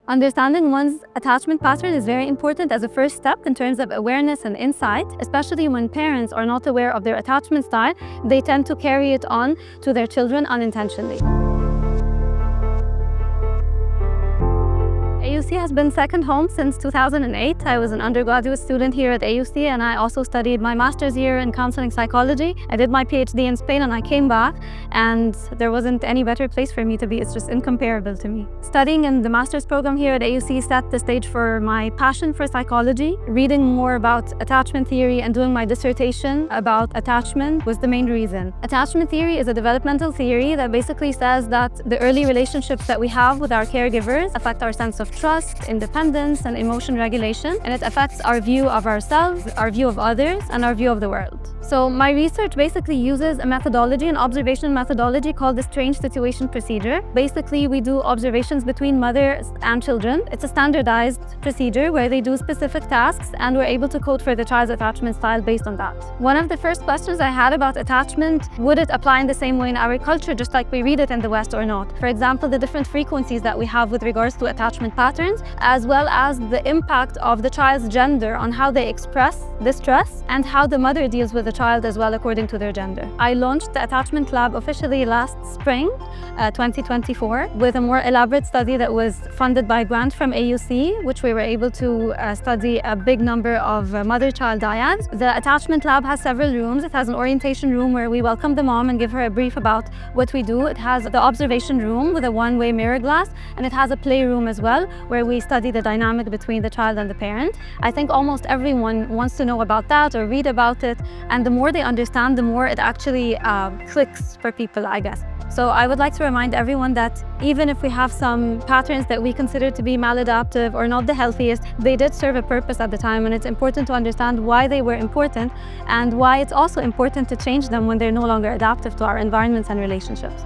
Understanding one's attachment pattern is very important as a first step in terms of awareness and insight, especially when parents are not aware of their attachment style. They tend to carry it on to their children unintentionally. AUC has been second home since 2008. I was an undergraduate student here at AUC, and I also studied my master's year in counseling psychology. I did my PhD in Spain and I came back, and there wasn't any better place for me to be. It's just incomparable to me. Studying in the master's program here at AUC set the stage for my passion for psychology. Reading more about attachment theory and doing my dissertation about attachment was the main reason. Attachment theory is a developmental theory that basically says that the early relationships that we have with our caregivers affect our sense of trust, independence, and emotion regulation, and it affects our view of ourselves, our view of others, and our view of the world. So my research basically uses a methodology, an observation methodology called the strange situation procedure. Basically, we do observations between mothers and children. It's a standardized procedure where they do specific tasks, and we're able to code for the child's attachment style based on that. One of the first questions I had about attachment, would it apply in the same way in our culture, just like we read it in the West or not? For example, the different frequencies that we have with regards to attachment patterns, as well as the impact of the child's gender on how they express distress and how the mother deals with the child as well according to their gender. I launched the Attachment Lab officially last spring, 2024, with a more elaborate study that was funded by a grant from AUC, which we were able to study a big number of mother-child dyads. The Attachment Lab has several rooms. It has an orientation room where we welcome the mom and give her a brief about what we do. It has the observation room with a one-way mirror glass, and it has a playroom as well, where we study the dynamic between the child and the parent. I think almost everyone wants to know about that or read about it, and the more they understand, the more it actually clicks for people, I guess. So I would like to remind everyone that even if we have some patterns that we consider to be maladaptive or not the healthiest, they did serve a purpose at the time, and it's important to understand why they were important and why it's also important to change them when they're no longer adaptive to our environments and relationships.